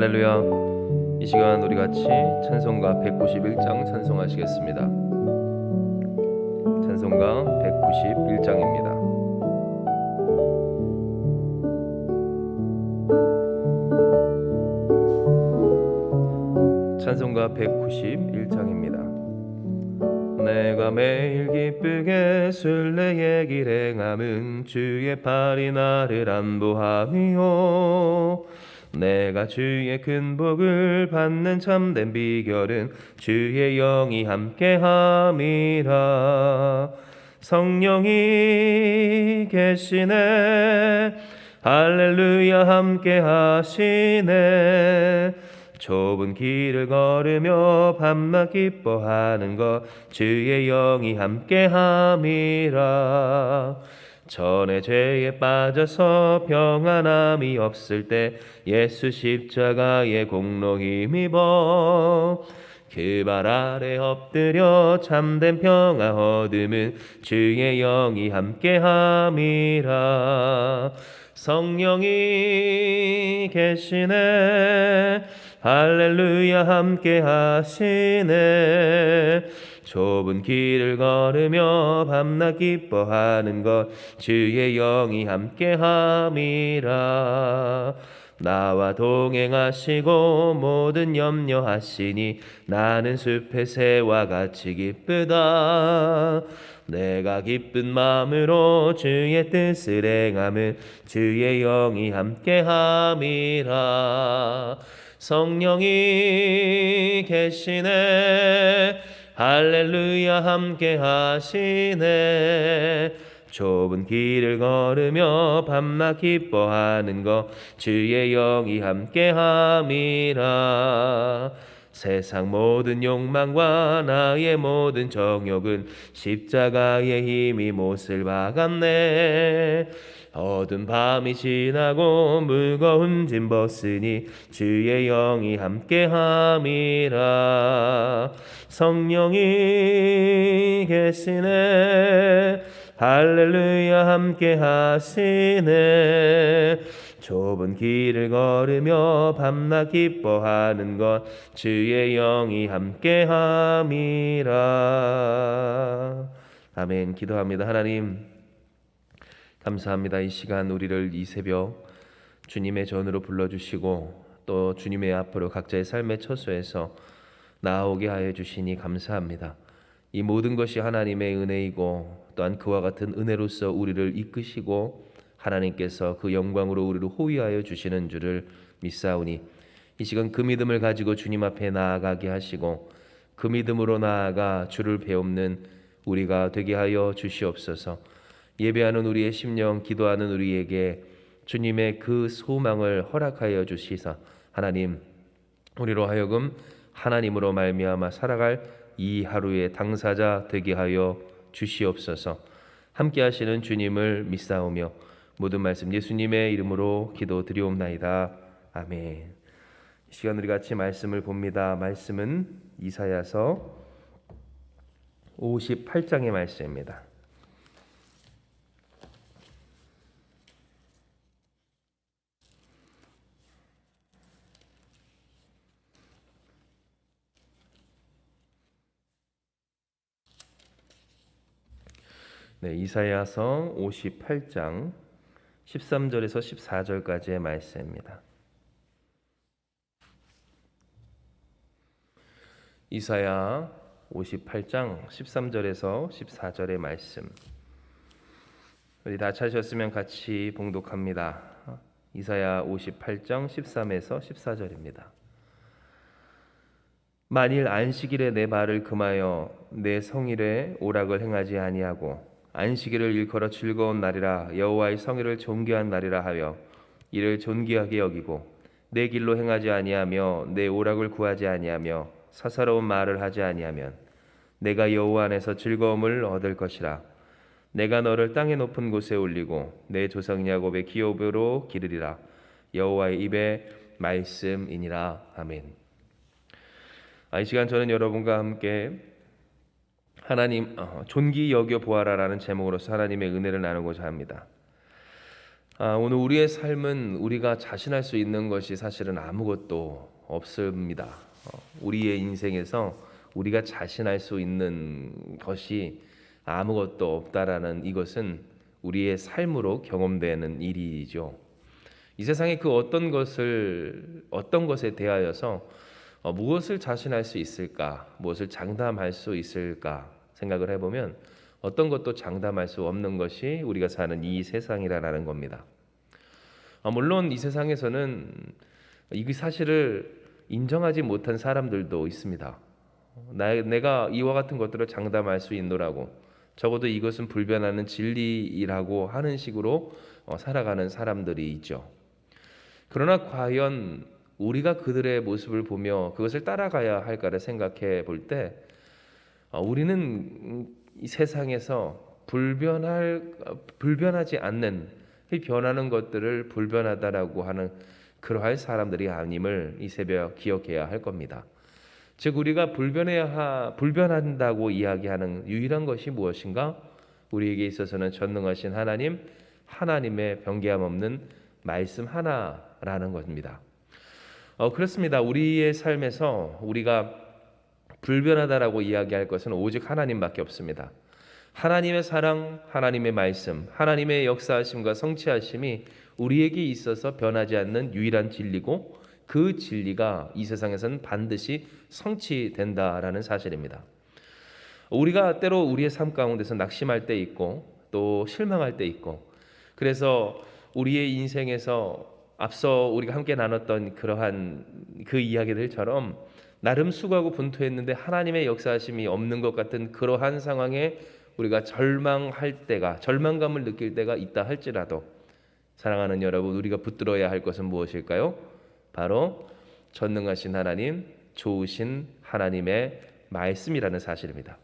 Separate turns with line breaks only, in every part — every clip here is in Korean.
할렐루야. 이 시간 우리 같이 찬송가 191장 찬송하시겠습니다. 찬송가 191장입니다. 찬송가 191장입니다. 내가 매일 기쁘게 순례의 길 행함은 주의 팔이 나를 안보함이요, 내가 주의 큰 복을 받는 참된 비결은 주의 영이 함께함이라. 성령이 계시네, 할렐루야 함께하시네. 좁은 길을 걸으며 밤낮 기뻐하는 것 주의 영이 함께함이라. 전에 죄에 빠져서 평안함이 없을 때 예수 십자가의 공로 힘입어 그 발 아래 엎드려 참된 평화 얻음은 주의 영이 함께함이라. 성령이 계시네, 할렐루야 함께하시네. 좁은 길을 걸으며 밤낮 기뻐하는 것 주의 영이 함께함이라. 나와 동행하시고 모든 염려하시니 나는 숲의 새와 같이 기쁘다. 내가 기쁜 마음으로 주의 뜻을 행함은 주의 영이 함께함이라. 성령이 계시네, 할렐루야 함께하시네. 좁은 길을 걸으며 밤낮 기뻐하는 것 주의 영이 함께함이라. 세상 모든 욕망과 나의 모든 정욕은 십자가의 힘이 못을 박았네. 어두운 밤이 지나고 무거운 짐 벗으니 주의 영이 함께함이라. 성령이 계시네, 할렐루야 함께하시네. 좁은 길을 걸으며 밤낮 기뻐하는 것 주의 영이 함께함이라. 아멘. 기도합니다. 하나님 감사합니다. 이 시간 우리를 이 새벽 주님의 전으로 불러주시고 또 주님의 앞으로 각자의 삶의 처소에서 나오게 하여 주시니 감사합니다. 이 모든 것이 하나님의 은혜이고 또한 그와 같은 은혜로서 우리를 이끄시고 하나님께서 그 영광으로 우리를 호위하여 주시는 줄을 믿사오니 이 시간 그 믿음을 가지고 주님 앞에 나아가게 하시고 그 믿음으로 나아가 주를 배웁는 우리가 되게 하여 주시옵소서. 예배하는 우리의 심령, 기도하는 우리에게 주님의 그 소망을 허락하여 주시사 하나님 우리로 하여금 하나님으로 말미암아 살아갈 이 하루의 당사자 되게 하여 주시옵소서. 함께 하시는 주님을 믿사오며 모든 말씀 예수님의 이름으로 기도드리옵나이다. 아멘. 이 시간 우리 같이 말씀을 봅니다. 말씀은 이사야서 58장의 말씀입니다. 이사야서 58장 13절에서 14절까지의 말씀입니다. 이사야 58장 13절에서 14절의 말씀. 우리 다 찾으셨으면 같이 봉독합니다. 이사야 58장 13에서 14절입니다. 만일 안식일에 내 발을 금하여 내 성일에 오락을 행하지 아니하고 안식일을 일컬어 즐거운 날이라 여호와의 성일을 존귀한 날이라 하여 이를 존귀하게 여기고 내 길로 행하지 아니하며 내 오락을 구하지 아니하며 사사로운 말을 하지 아니하면 내가 여호와 안에서 즐거움을 얻을 것이라. 내가 너를 땅의 높은 곳에 올리고 내 조상 야곱의 기업으로 기르리라. 여호와의 입의 말씀이니라. 아멘. 이 시간 저는 여러분과 함께 하나님 존귀 여겨 보아라라는 제목으로서 하나님의 은혜를 나누고자 합니다. 오늘 우리의 삶은 우리가 자신할 수 있는 것이 사실은 아무것도 없습니다. 우리의 인생에서 우리가 자신할 수 있는 것이 아무것도 없다라는 이것은 우리의 삶으로 경험되는 일이죠. 이 세상에 그 어떤 것에 대하여서 무엇을 자신할 수 있을까, 무엇을 장담할 수 있을까 생각을 해보면 어떤 것도 장담할 수 없는 것이 우리가 사는 이 세상이라는 겁니다. 물론 이 세상에서는 이 사실을 인정하지 못한 사람들도 있습니다. 내가 이와 같은 것들을 장담할 수 있노라고, 적어도 이것은 불변하는 진리라고 하는 식으로 살아가는 사람들이 있죠. 그러나 과연 우리가 그들의 모습을 보며 그것을 따라가야 할까를 생각해 볼 때 우리는 이 세상에서 불변하지 않는 이 변하는 것들을 불변하다라고 하는 그러할 사람들이 아님을 이 새벽 기억해야 할 겁니다. 즉 우리가 불변한다고 이야기하는 유일한 것이 무엇인가? 우리에게 있어서는 전능하신 하나님, 하나님의 변개함 없는 말씀 하나라는 것입니다. 그렇습니다. 우리의 삶에서 우리가 불변하다라고 이야기할 것은 오직 하나님밖에 없습니다. 하나님의 사랑, 하나님의 말씀, 하나님의 역사하심과 성취하심이 우리에게 있어서 변하지 않는 유일한 진리고 그 진리가 이 세상에서는 반드시 성취된다라는 사실입니다. 우리가 때로 우리의 삶 가운데서 낙심할 때 있고 또 실망할 때 있고, 그래서 우리의 인생에서 앞서 우리가 함께 나눴던 그러한 그 이야기들처럼 나름 수고하고 분투했는데 하나님의 역사하심이 없는 것 같은 그러한 상황에 우리가 절망감을 느낄 때가 있다 할지라도, 사랑하는 여러분, 우리가 붙들어야 할 것은 무엇일까요? 바로 전능하신 하나님, 좋으신 하나님의 말씀이라는 사실입니다.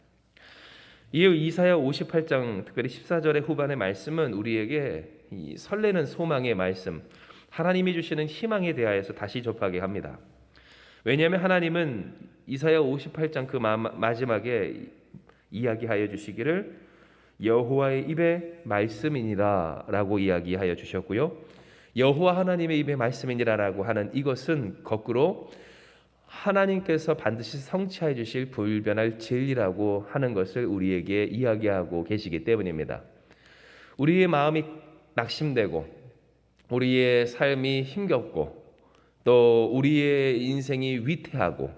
이에 이사야 58장 특별히 14절의 후반의 말씀은 우리에게 이 설레는 소망의 말씀, 하나님이 주시는 희망에 대하여서 다시 접하게 합니다. 왜냐하면 하나님은 이사야 58장 그 마지막에 이야기하여 주시기를 여호와의 입의 말씀이니라 라고 이야기하여 주셨고요, 여호와 하나님의 입의 말씀이니라 라고 하는 이것은 거꾸로 하나님께서 반드시 성취해 주실 불변할 진리라고 하는 것을 우리에게 이야기하고 계시기 때문입니다. 우리의 마음이 낙심되고 우리의 삶이 힘겹고 또 우리의 인생이 위태하고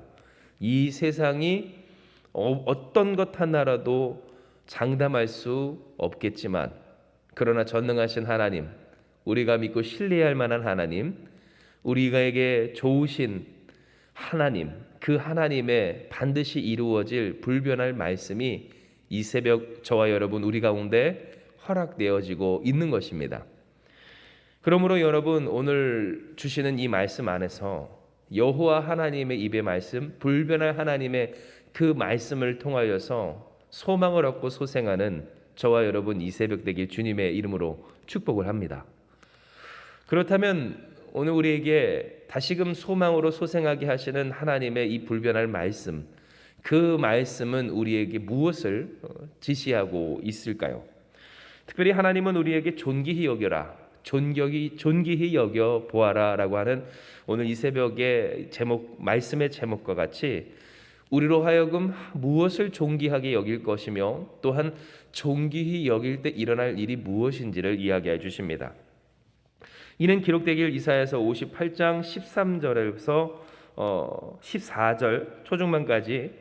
이 세상이 어떤 것 하나라도 장담할 수 없겠지만, 그러나 전능하신 하나님, 우리가 믿고 신뢰할 만한 하나님, 우리에게 좋으신 하나님, 그 하나님의 반드시 이루어질 불변할 말씀이 이 새벽 저와 여러분 우리 가운데 허락되어지고 있는 것입니다. 그러므로 여러분, 오늘 주시는 이 말씀 안에서 여호와 하나님의 입의 말씀, 불변할 하나님의 그 말씀을 통하여서 소망을 얻고 소생하는 저와 여러분 이 새벽 되길 주님의 이름으로 축복을 합니다. 그렇다면 오늘 우리에게 다시금 소망으로 소생하게 하시는 하나님의 이 불변할 말씀, 그 말씀은 우리에게 무엇을 지시하고 있을까요? 특별히 하나님은 우리에게 존귀히 여겨라, 존귀히 여겨 보아라라고 하는 오늘 이 새벽의 제목, 말씀의 제목과 같이 우리로 하여금 무엇을 존귀하게 여길 것이며 또한 존귀히 여길 때 일어날 일이 무엇인지를 이야기해 주십니다. 이는 기록되길 이사야서 58장 13절에서 14절 초중반까지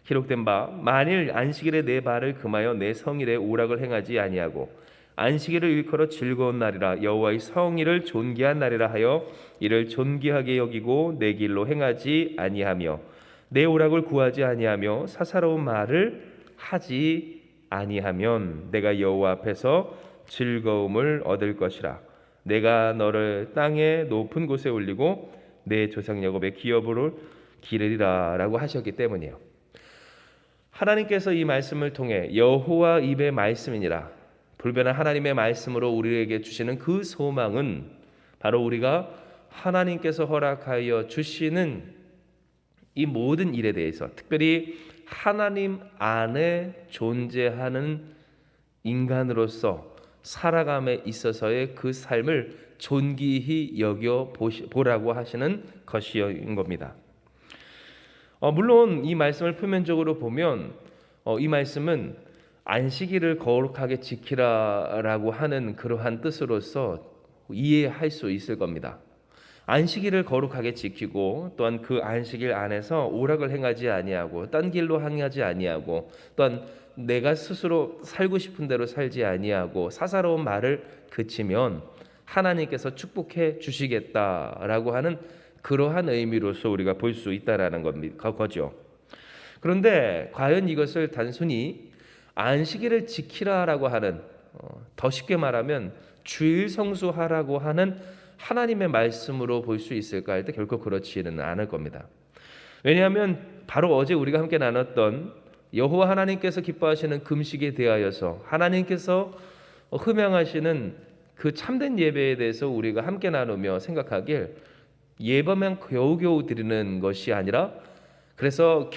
기록된 바, 만일 안식일에 내 발을 금하여 내 성일에 오락을 행하지 아니하고 안식일을 일컬어 즐거운 날이라 여호와의 성일을 존귀한 날이라 하여 이를 존귀하게 여기고 내 길로 행하지 아니하며 내 오락을 구하지 아니하며 사사로운 말을 하지 아니하면 내가 여호와 앞에서 즐거움을 얻을 것이라. 내가 너를 땅의 높은 곳에 올리고 내 조상 야곱의 기업으로 기르리라 라고 하셨기 때문이에요. 하나님께서 이 말씀을 통해 여호와 입의 말씀이니라, 불변한 하나님의 말씀으로 우리에게 주시는 그 소망은 바로 우리가 하나님께서 허락하여 주시는 이 모든 일에 대해서, 특별히 하나님 안에 존재하는 인간으로서 살아감에 있어서의 그 삶을 존귀히 여겨 보라고 하시는 것인 겁니다. 물론 이 말씀을 표면적으로 보면 이 말씀은 안식일을 거룩하게 지키라라고 하는 그러한 뜻으로서 이해할 수 있을 겁니다. 안식일을 거룩하게 지키고 또한 그 안식일 안에서 오락을 행하지 아니하고 딴 길로 행하지 아니하고 또한 내가 스스로 살고 싶은 대로 살지 아니하고 사사로운 말을 그치면 하나님께서 축복해 주시겠다라고 하는 그러한 의미로서 우리가 볼 수 있다라는 거죠. 그런데 과연 이것을 단순히 안식일을 지키라라고 하는 더 쉽게 말하면 주일 성수하라고 하는 하나님의 말씀으로 볼 수 있을까 할 때 결코 그렇지는 않을 겁니다. 왜냐하면 바로 어제 우리가 함께 나눴던 여호와 하나님께서 기뻐하시는 금식에 대하여서 하나님께서 흠양하시는 그 참된 예배에 대해서 우리가 함께 나누며 생각하길 예배만 겨우겨우 드리는 것이 아니라 그래서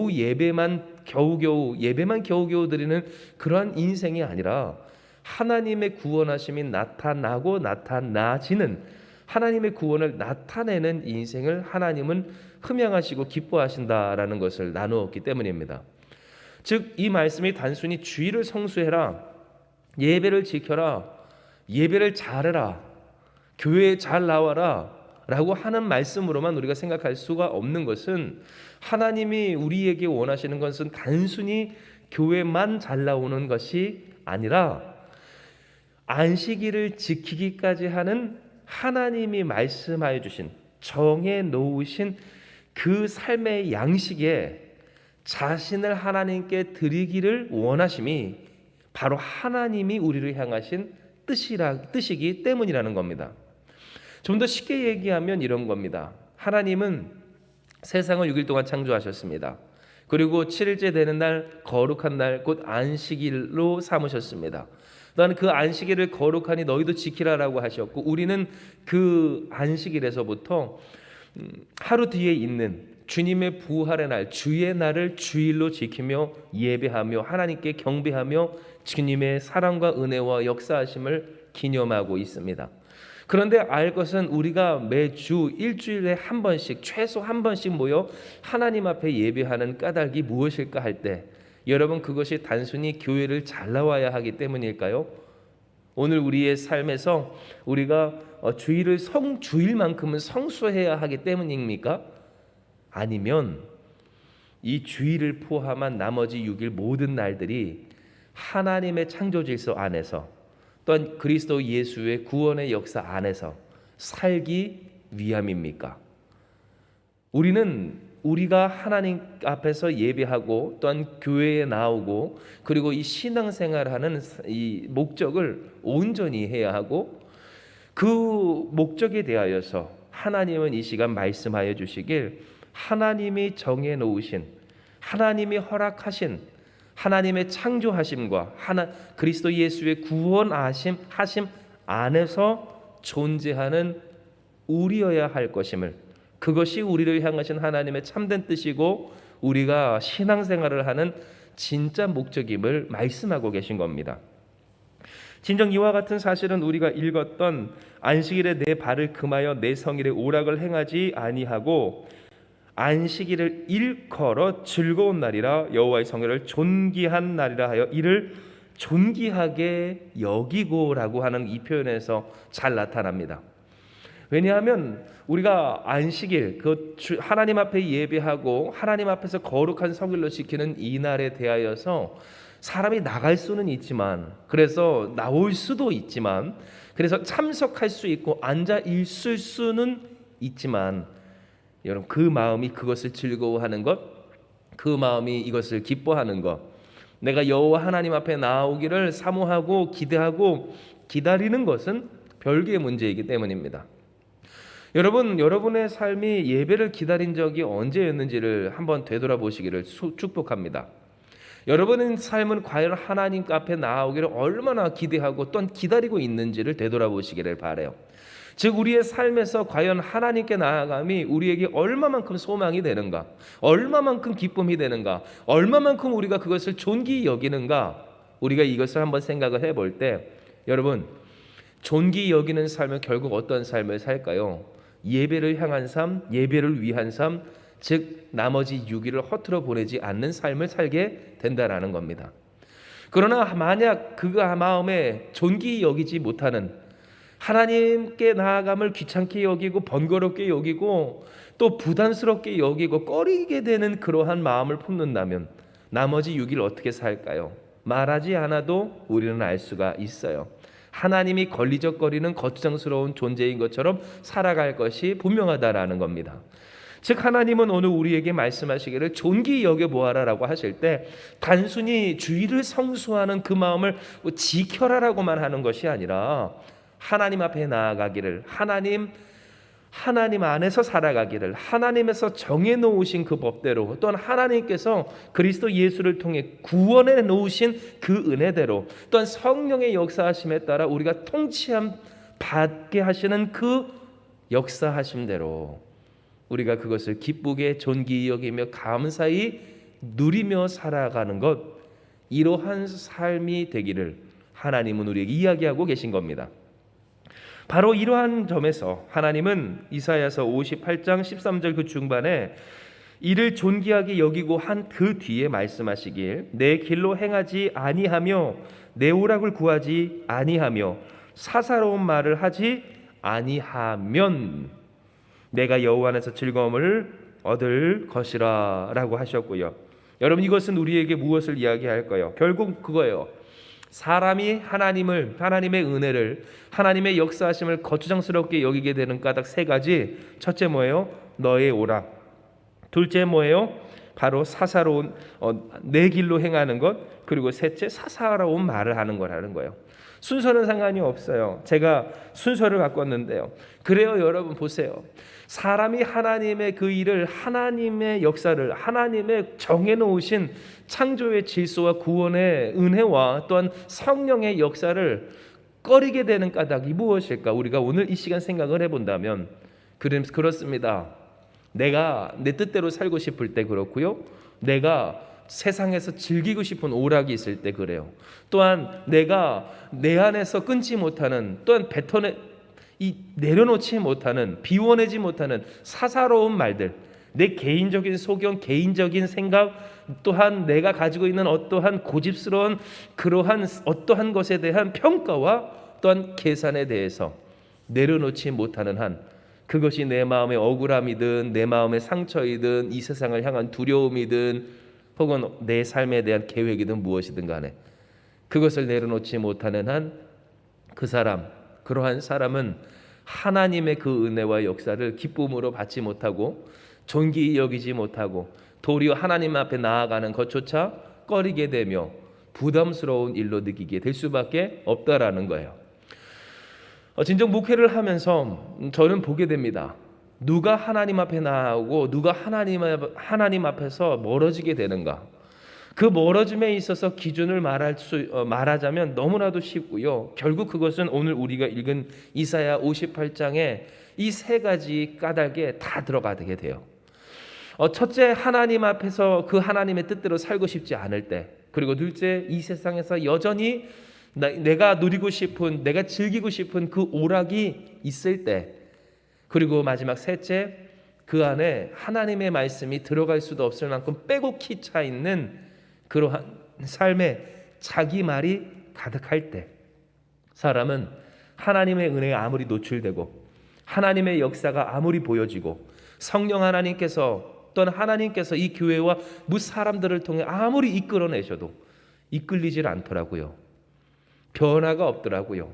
예배만 겨우겨우 드리는 그러한 인생이 아니라 하나님의 구원하심이 나타나고 나타나지는 하나님의 구원을 나타내는 인생을 하나님은 흠양하시고 기뻐하신다라는 것을 나누었기 때문입니다. 즉 이 말씀이 단순히 주일을 성수해라, 예배를 지켜라, 예배를 잘해라, 교회에 잘 나와라 라고 하는 말씀으로만 우리가 생각할 수가 없는 것은 하나님이 우리에게 원하시는 것은 단순히 교회만 잘 나오는 것이 아니라 안식일을 지키기까지 하는 하나님이 말씀하여 주신 정해 놓으신 그 삶의 양식에 자신을 하나님께 드리기를 원하심이 바로 하나님이 우리를 향하신 뜻이기 때문이라는 겁니다. 좀 더 쉽게 얘기하면 이런 겁니다. 하나님은 세상을 6일 동안 창조하셨습니다. 그리고 7일째 되는 날 거룩한 날 곧 안식일로 삼으셨습니다. 또한 그 안식일을 거룩하니 너희도 지키라라고 하셨고 우리는 그 안식일에서부터 하루 뒤에 있는 주님의 부활의 날 주의 날을 주일로 지키며 예배하며 하나님께 경배하며 주님의 사랑과 은혜와 역사하심을 기념하고 있습니다. 그런데 알 것은 우리가 매주 일주일에 한 번씩 최소 한 번씩 모여 하나님 앞에 예배하는 까닭이 무엇일까 할 때 여러분 그것이 단순히 교회를 잘 나와야 하기 때문일까요? 오늘 우리의 삶에서 우리가 주일만큼은 성수해야 하기 때문입니까? 아니면 이 주일을 포함한 나머지 6일 모든 날들이 하나님의 창조 질서 안에서 또한 그리스도 예수의 구원의 역사 안에서 살기 위함입니까? 우리가 하나님 앞에서 예배하고 또한 교회에 나오고 그리고 이 신앙생활하는 이 목적을 온전히 해야 하고 그 목적에 대하여서 하나님은 이 시간 말씀하여 주시길 하나님이 정해 놓으신 하나님이 허락하신 하나님의 창조하심과 그리스도 예수의 구원하심 안에서 존재하는 우리여야 할 것임을 그것이 우리를 향하신 하나님의 참된 뜻이고 우리가 신앙생활을 하는 진짜 목적임을 말씀하고 계신 겁니다. 진정 이와 같은 사실은 우리가 읽었던 안식일에 내 발을 금하여 내 성일에 오락을 행하지 아니하고 안식일을 일컬어 즐거운 날이라 여호와의 성일을 존귀한 날이라 하여 이를 존귀하게 여기고라고 하는 이 표현에서 잘 나타납니다. 왜냐하면 우리가 안식일 하나님 앞에 예배하고 하나님 앞에서 거룩한 성일로 지키는 이 날에 대하여서 사람이 나갈 수는 있지만 그래서 나올 수도 있지만 그래서 참석할 수 있고 앉아 있을 수는 있지만 여러분 그 마음이 그것을 즐거워하는 것, 그 마음이 이것을 기뻐하는 것, 내가 여호와 하나님 앞에 나오기를 사모하고 기대하고 기다리는 것은 별개의 문제이기 때문입니다. 여러분의 삶이 예배를 기다린 적이 언제였는지를 한번 되돌아보시기를 축복합니다. 여러분의 삶은 과연 하나님 앞에 나오기를 얼마나 기대하고 또한 기다리고 있는지를 되돌아보시기를 바라요. 즉 우리의 삶에서 과연 하나님께 나아감이 우리에게 얼마만큼 소망이 되는가, 얼마만큼 기쁨이 되는가, 얼마만큼 우리가 그것을 존귀히 여기는가, 우리가 이것을 한번 생각을 해볼 때 여러분, 존귀 여기는 삶은 결국 어떤 삶을 살까요? 예배를 향한 삶, 예배를 위한 삶, 즉 나머지 6일을 허투루 보내지 않는 삶을 살게 된다라는 겁니다. 그러나 만약 그 마음에 존귀 여기지 못하는, 하나님께 나아감을 귀찮게 여기고 번거롭게 여기고 또 부담스럽게 여기고 꺼리게 되는 그러한 마음을 품는다면 나머지 6일 어떻게 살까요? 말하지 않아도 우리는 알 수가 있어요. 하나님이 걸리적거리는 거추장스러운 존재인 것처럼 살아갈 것이 분명하다라는 겁니다. 즉 하나님은 오늘 우리에게 말씀하시기를 존귀 여겨보아라라고 하실 때 단순히 주의를 성수하는 그 마음을 지켜라라고만 하는 것이 아니라 하나님 앞에 나아가기를, 하나님 안에서 살아가기를, 하나님에서 정해놓으신 그 법대로, 또한 하나님께서 그리스도 예수를 통해 구원해 놓으신 그 은혜대로, 또한 성령의 역사하심에 따라 우리가 통치함 받게 하시는 그 역사하심대로 우리가 그것을 기쁘게 존귀히 여기며 감사히 누리며 살아가는 것, 이러한 삶이 되기를 하나님은 우리에게 이야기하고 계신 겁니다. 바로 이러한 점에서 하나님은 이사야서 58장 13절 그 중반에 이를 존귀하게 여기고 한 그 뒤에 말씀하시길, 내 길로 행하지 아니하며 내 오락을 구하지 아니하며 사사로운 말을 하지 아니하면 내가 여호와 안에서 즐거움을 얻을 것이라 라고 하셨고요. 여러분, 이것은 우리에게 무엇을 이야기할까요? 결국 그거예요. 사람이 하나님의 은혜를, 하나님의 역사하심을 거추장스럽게 여기게 되는 까닭 세 가지. 첫째 뭐예요? 너의 오락. 둘째 뭐예요? 바로 사사로운 내 길로 행하는 것. 그리고 셋째 사사로운 말을 하는 거라는 거예요. 순서는 상관이 없어요. 제가 순서를 바꿨는데요. 그래요, 여러분 보세요. 사람이 하나님의 그 일을, 하나님의 역사를, 하나님의 정해놓으신 창조의 질서와 구원의 은혜와 또한 성령의 역사를 꺼리게 되는 까닭이 무엇일까? 우리가 오늘 이 시간 생각을 해본다면 그렇습니다. 내가 내 뜻대로 살고 싶을 때 그렇고요. 내가 세상에서 즐기고 싶은 오락이 있을 때 그래요. 또한 내가 내 안에서 끊지 못하는, 또한 내려놓지 못하는, 비워내지 못하는 사사로운 말들, 내 개인적인 소견, 개인적인 생각, 또한 내가 가지고 있는 어떠한 고집스러운 그러한 어떠한 것에 대한 평가와 또한 계산에 대해서 내려놓지 못하는 한, 그것이 내 마음의 억울함이든 내 마음의 상처이든 이 세상을 향한 두려움이든 혹은 내 삶에 대한 계획이든 무엇이든 간에 그것을 내려놓지 못하는 한 그 사람, 그러한 사람은 하나님의 그 은혜와 역사를 기쁨으로 받지 못하고 존귀히 여기지 못하고 도리어 하나님 앞에 나아가는 것조차 꺼리게 되며 부담스러운 일로 느끼게 될 수밖에 없다라는 거예요. 진정 목회를 하면서 저는 보게 됩니다. 누가 하나님 앞에 나아오고 누가 하나님 앞에서 멀어지게 되는가. 그 멀어짐에 있어서 기준을 말하자면 너무나도 쉽고요. 결국 그것은 오늘 우리가 읽은 이사야 58장에 이 세 가지 까닭에 다 들어가게 돼요. 첫째, 하나님 앞에서 그 하나님의 뜻대로 살고 싶지 않을 때. 그리고 둘째, 이 세상에서 여전히 내가 누리고 싶은, 내가 즐기고 싶은 그 오락이 있을 때. 그리고 마지막 셋째, 그 안에 하나님의 말씀이 들어갈 수도 없을 만큼 빼곡히 차 있는 그러한 삶에 자기 말이 가득할 때, 사람은 하나님의 은혜에 아무리 노출되고 하나님의 역사가 아무리 보여지고 성령 하나님께서 또는 하나님께서 이 교회와 사람들을 통해 아무리 이끌어내셔도 이끌리질 않더라고요. 변화가 없더라고요.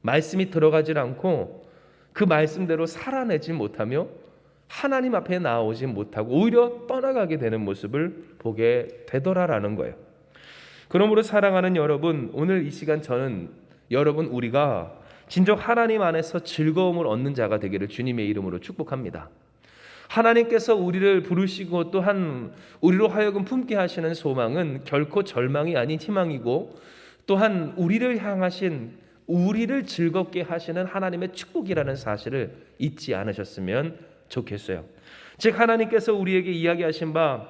말씀이 들어가질 않고 그 말씀대로 살아내지 못하며 하나님 앞에 나오지 못하고 오히려 떠나가게 되는 모습을 보게 되더라라는 거예요. 그러므로 사랑하는 여러분, 오늘 이 시간 저는 우리가 진정 하나님 안에서 즐거움을 얻는 자가 되기를 주님의 이름으로 축복합니다. 하나님께서 우리를 부르시고 또한 우리로 하여금 품게 하시는 소망은 결코 절망이 아닌 희망이고, 또한 우리를 즐겁게 하시는 하나님의 축복이라는 사실을 잊지 않으셨으면 좋겠어요. 즉 하나님께서 우리에게 이야기하신 바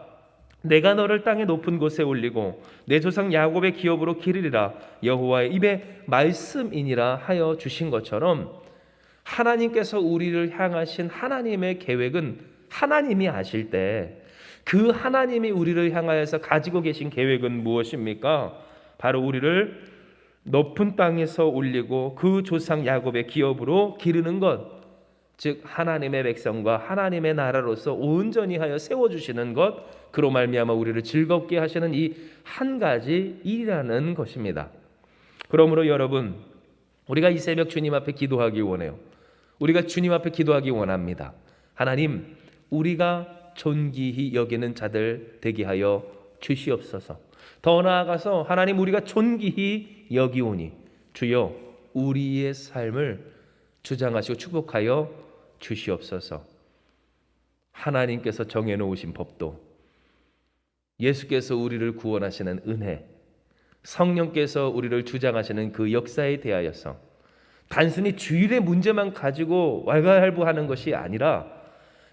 내가 너를 땅의 높은 곳에 올리고 내 조상 야곱의 기업으로 기르리라 여호와의 입의 말씀이니라 하여 주신 것처럼, 하나님께서 우리를 향하신 하나님의 계획은 하나님이 아실 때 그 하나님이 우리를 향하여서 가지고 계신 계획은 무엇입니까? 바로 우리를 높은 땅에서 올리고 그 조상 야곱의 기업으로 기르는 것, 즉 하나님의 백성과 하나님의 나라로서 온전히 하여 세워주시는 것, 그로 말미암아 우리를 즐겁게 하시는 이 한 가지 일이라는 것입니다. 그러므로 여러분, 우리가 이 새벽 주님 앞에 기도하기 원해요. 우리가 주님 앞에 기도하기 원합니다. 하나님, 우리가 존귀히 여기는 자들 되게 하여 주시옵소서. 더 나아가서 하나님, 우리가 존귀히 여기오니 주여 우리의 삶을 주장하시고 축복하여 주시옵소서. 하나님께서 정해놓으신 법도, 예수께서 우리를 구원하시는 은혜, 성령께서 우리를 주장하시는 그 역사에 대하여서 단순히 주일의 문제만 가지고 왈가왈부하는 것이 아니라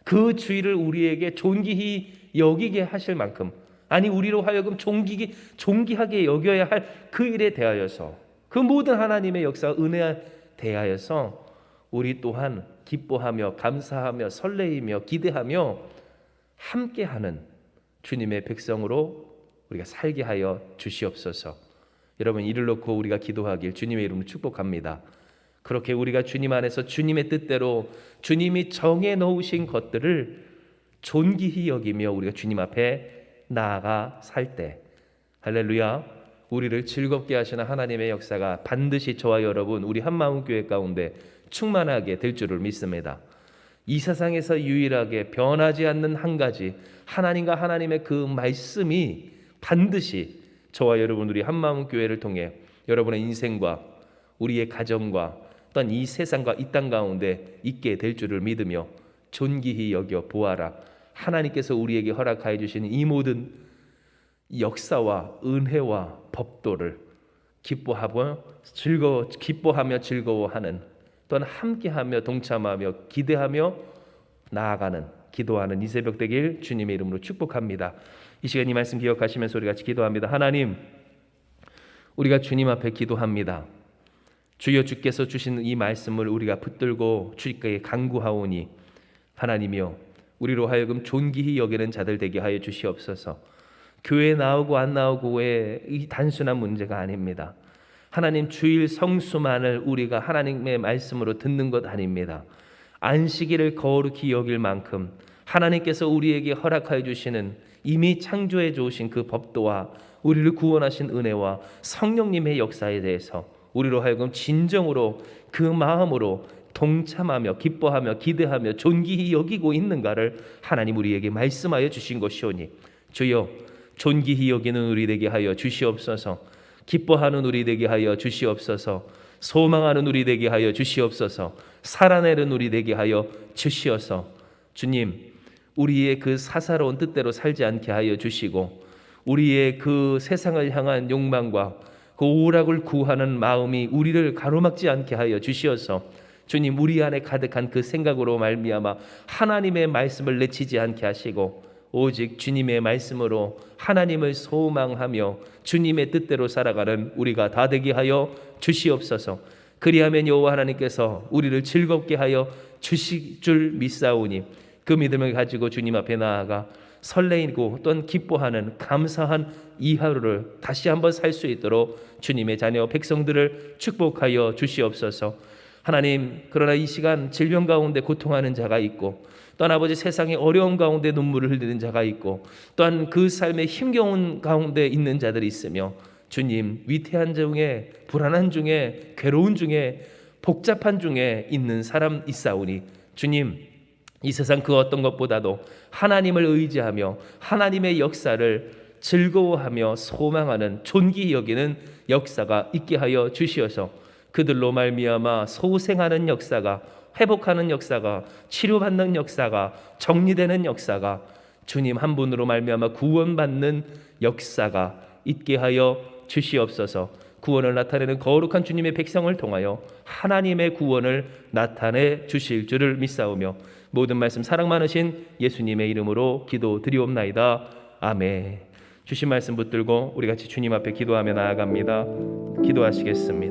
그 주일을 우리에게 존귀히 여기게 하실 만큼, 아니 우리로 하여금 존귀하게 여겨야 할 그 일에 대하여서, 그 모든 하나님의 역사 은혜에 대하여서 우리 또한 기뻐하며 감사하며 설레이며 기대하며 함께하는 주님의 백성으로 우리가 살게 하여 주시옵소서. 여러분, 이를 놓고 우리가 기도하길 주님의 이름으로 축복합니다. 그렇게 우리가 주님 안에서 주님의 뜻대로 주님이 정해 놓으신 것들을 존귀히 여기며 우리가 주님 앞에 나아가 살 때, 할렐루야, 우리를 즐겁게 하시는 하나님의 역사가 반드시 저와 여러분, 우리 한마음교회 가운데 충만하게 될 줄을 믿습니다. 이 세상에서 유일하게 변하지 않는 한 가지, 하나님과 하나님의 그 말씀이 반드시 저와 여러분, 우리 한마음교회를 통해 여러분의 인생과 우리의 가정과 또한 이 세상과 이 땅 가운데 있게 될 줄을 믿으며 존귀히 여겨 보아라. 하나님께서 우리에게 허락하여 주시는 이 모든 역사와 은혜와 법도를 기뻐하며 즐거워하는, 또한 함께하며 동참하며 기대하며 나아가는, 기도하는 이 새벽 되길 주님의 이름으로 축복합니다. 이 시간 이 말씀 기억하시면서 우리 같이 기도합니다. 하나님, 우리가 주님 앞에 기도합니다. 주여, 주께서 주신 이 말씀을 우리가 붙들고 주께 간구하오니 하나님이여, 우리로 하여금 존귀히 여기는 자들 되게 하여 주시옵소서. 교회에 나오고 안 나오고의 이 단순한 문제가 아닙니다. 하나님, 주일 성수만을 우리가 하나님의 말씀으로 듣는 것 아닙니다. 안식일을 거룩히 여길 만큼 하나님께서 우리에게 허락하여 주시는 이미 창조해 주신 그 법도와 우리를 구원하신 은혜와 성령님의 역사에 대해서 우리로 하여금 진정으로 그 마음으로 동참하며 기뻐하며 기대하며 존귀히 여기고 있는가를 하나님 우리에게 말씀하여 주신 것이오니 주여, 존귀히 여기는 우리 되게 하여 주시옵소서. 기뻐하는 우리 되게 하여 주시옵소서. 소망하는 우리 되게 하여 주시옵소서. 살아내는 우리 되게 하여 주시옵소서. 주님, 우리의 그 사사로운 뜻대로 살지 않게 하여 주시고 우리의 그 세상을 향한 욕망과 그 오락을 구하는 마음이 우리를 가로막지 않게 하여 주시어서 주님, 우리 안에 가득한 그 생각으로 말미암아 하나님의 말씀을 내치지 않게 하시고 오직 주님의 말씀으로 하나님을 소망하며 주님의 뜻대로 살아가는 우리가 다 되게 하여 주시옵소서. 그리하면 여호와 하나님께서 우리를 즐겁게 하여 주실 줄 믿사오니 그 믿음을 가지고 주님 앞에 나아가 설레이고 또한 기뻐하는 감사한 이 하루를 다시 한번 살 수 있도록 주님의 자녀 백성들을 축복하여 주시옵소서. 하나님, 그러나 이 시간 질병 가운데 고통하는 자가 있고 또한 아버지 세상의 어려움 가운데 눈물을 흘리는 자가 있고 또한 그 삶의 힘겨운 가운데 있는 자들이 있으며 주님, 위태한 중에 불안한 중에 괴로운 중에 복잡한 중에 있는 사람 있사오니 주님, 이 세상 그 어떤 것보다도 하나님을 의지하며 하나님의 역사를 즐거워하며 소망하는 존귀히 여기는 역사가 있게 하여 주시어서 그들로 말미암아 소생하는 역사가, 회복하는 역사가, 치료받는 역사가, 정리되는 역사가, 주님 한 분으로 말미암아 구원받는 역사가 있게 하여 주시옵소서. 구원을 나타내는 거룩한 주님의 백성을 통하여 하나님의 구원을 나타내 주실 줄을 믿사오며 모든 말씀 사랑 많으신 예수님의 이름으로 기도드리옵나이다. 아멘. 주신 말씀 붙들고 우리 같이 주님 앞에 기도하며 나아갑니다. 기도하시겠습니다.